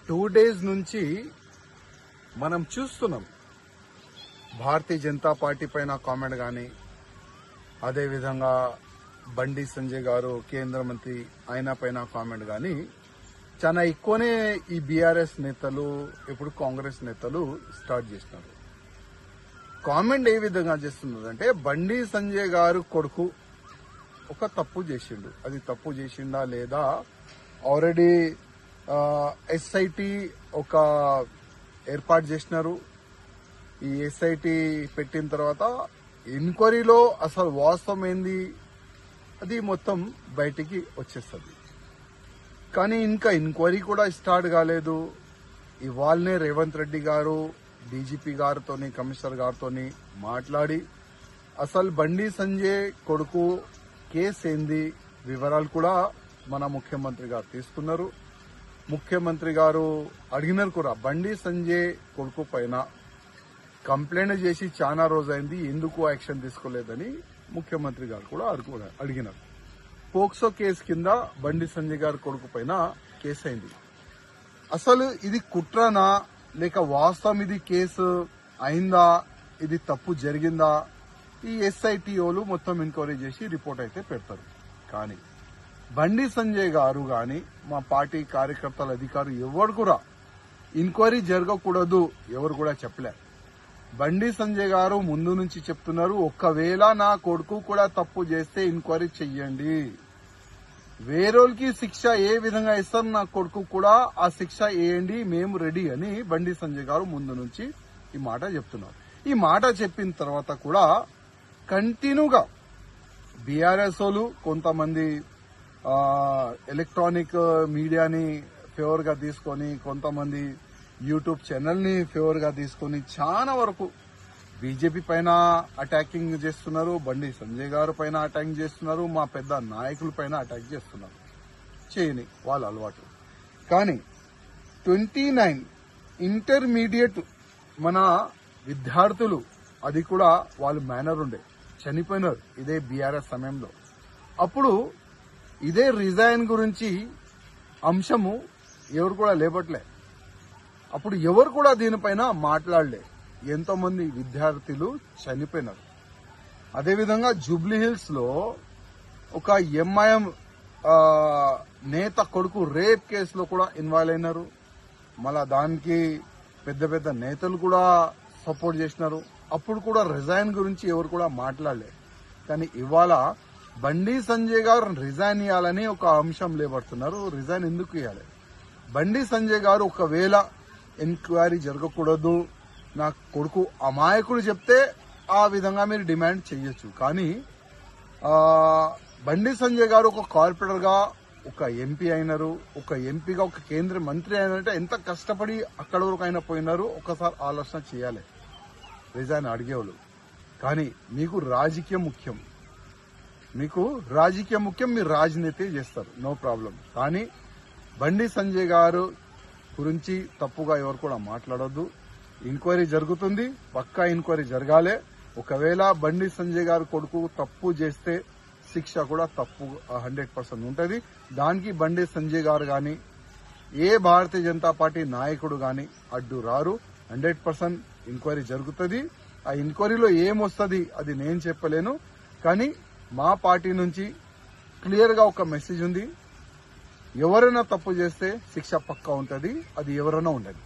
2 days నుంచి మనం చూస్తున్నాం భారతీయ జనతా పార్టీ పైన కామెంట్ కానీ, అదేవిధంగా బండి సంజయ్ గారు కేంద్ర మంత్రి ఆయన పైన కామెంట్ కానీ చాలా ఎక్కువనే ఈ బీఆర్ఎస్ నేతలు ఇప్పుడు కాంగ్రెస్ నేతలు స్టార్ట్ చేస్తున్నారు. కామెంట్ ఏ విధంగా చేస్తున్నారంటే, బండి సంజయ్ గారు కొడుకు ఒక తప్పు చేసిండు, అది తప్పు చేసిండా లేదా, ఆల్రెడీ ఎస్ఐటి ఒక ఏర్పాటు చేసినారు. ఈ ఎస్ఐటి పెట్టిన తర్వాత ఎంక్వైరీలో అసలు వాస్తవం ఏంది అది మొత్తం బయటికి వచ్చేస్తుంది. కానీ ఇంకా ఎంక్వైరీ కూడా స్టార్ట్ కాలేదు. ఇవాళనే రేవంత్ రెడ్డి గారు డీజీపీ గారితోని కమిషనర్ గారితోని మాట్లాడి అసలు బండి సంజయ్ కొడుకు కేసు ఏంది వివరాలు కూడా మన ముఖ్యమంత్రి గారు తీసుకున్నారు. ముఖ్యమంత్రి గారు అడిగినారు కూడా, బండి సంజయ్ కొడుకు పైన కంప్లైంట్ చేసి చాలా రోజైంది, ఎందుకు యాక్షన్ తీసుకోలేదని ముఖ్యమంత్రి గారు కూడా అడిగినారు. పోక్సో కేసు కింద బండి సంజయ్ గారి కొడుకు పైన కేసు అయింది. అసలు ఇది కుట్రనా లేక వాస్తవం ఇది కేసు అయిందా, ఇది తప్పు జరిగిందా, ఈ ఎస్ఐటిఓలు మొత్తం ఎంక్వైరీ చేసి రిపోర్ట్ అయితే పెడతారు. కానీ బండి సంజయ్ గారు గాని మా పార్టీ కార్యకర్తల అధికారులు ఎవరు కూడా ఎంక్వైరీ జరగకూడదు ఎవరు కూడా చెప్పలే. బండి సంజయ్ గారు ముందు నుంచి చెప్తున్నారు, ఒకవేళ నా కొడుకు కూడా తప్పు చేస్తే ఎంక్వైరీ చెయ్యండి, వేరేకి శిక్ష ఏ విధంగా ఇస్తారు నా కొడుకు కూడా ఆ శిక్ష వేయండి, మేము రెడీ అని బండి సంజయ్ గారు ముందు నుంచి ఈ మాట చెప్తున్నారు. ఈ మాట చెప్పిన తర్వాత కూడా కంటిన్యూగా బీఆర్ఎస్ వాళ్ళు కొంతమంది ఎలక్ట్రానిక్ మీడియాని ఫేవర్ గా తీసుకొని, కొంతమంది యూట్యూబ్ ఛానల్ ని ఫేవర్ గా తీసుకొని చాలా వరకు బీజేపీ పైన అటాకింగ్ చేస్తున్నారు, బండి సంజయ్ గారు పైన అటాకింగ్ చేస్తున్నారు, మా పెద్ద నాయకుల పైన అటాక్ చేస్తున్నారు. చేయని వాళ్ళ అలవాటు. కానీ 29 ఇంటర్మీడియట్ మన విద్యార్థులు, అది కూడా వాళ్ళు మేనర్ ఉండే చనిపోయినారు ఇదే బీఆర్ఎస్ సమయంలో. అప్పుడు ఇదే రిజైన్ గురించి అంశము ఎవరు కూడా లేపట్లే. అప్పుడు ఎవరు కూడా దీనిపైన మాట్లాడలే. ఎంతో మంది విద్యార్థులు చనిపోయినారు. అదేవిధంగా జూబ్లీ హిల్స్ లో ఒక ఎంఐఎం నేత కొడుకు రేప్ కేసులో కూడా ఇన్వాల్వ్ అయినారు. మళ్ళా దానికి పెద్ద పెద్ద నేతలు కూడా సపోర్ట్ చేసినారు. అప్పుడు కూడా రిజైన్ గురించి ఎవరు కూడా మాట్లాడలే. కానీ ఇవాళ బండి సంజయ్ గారు రిజైన్ ఇవ్వాలని ఒక అంశం లేబడుతున్నారు. రిజైన్ ఎందుకు ఇవ్వాలి? బండి సంజయ్ గారు ఒకవేళ ఎంక్వైరీ జరగకూడదు, నా కొడుకు అమాయకుడు చెప్తే ఆ విధంగా మీరు డిమాండ్ చేయొచ్చు. కానీ బండి సంజయ్ గారు ఒక కార్పొరేటర్ గా ఒక ఎంపీ అయినారు, ఒక ఎంపీగా ఒక కేంద్ర మంత్రి అయినంటే ఎంత కష్టపడి అక్కడ వరకు అయినా పోయినారు. ఒకసారి ఆలోచన చేయాలి రిజైన్ అడిగేవాళ్ళు. కానీ మీకు రాజకీయం ముఖ్యం, మీరు రాజనీతి చేస్తారు, నో ప్రాబ్లం. కానీ బండి సంజయ్ గారు గురించి తప్పుగా ఎవరు కూడా మాట్లాడొద్దు. ఎంక్వైరీ జరుగుతుంది, పక్కా ఎంక్వైరీ జరగాలి. ఒకవేళ బండి సంజయ్ గారు కొడుకు తప్పు చేస్తే శిక్ష కూడా తప్పు 100% ఉంటుంది. దానికి బండి సంజయ్ గారు గాని ఏ భారతీయ జనతా పార్టీ నాయకుడు గాని అడ్డు రారు. 100% ఎంక్వైరీ జరుగుతుంది. ఆ ఎంక్వైరీలో ఏమొస్తుంది అది నేను చెప్పలేను. కానీ మా పార్టీ నుంచి క్లియర్ గా ఒక మెసేజ్ ఉంది, ఎవరైనా తప్పు చేస్తే శిక్ష పక్కా ఉంటుంది, అది ఎవరైనా ఉండదు.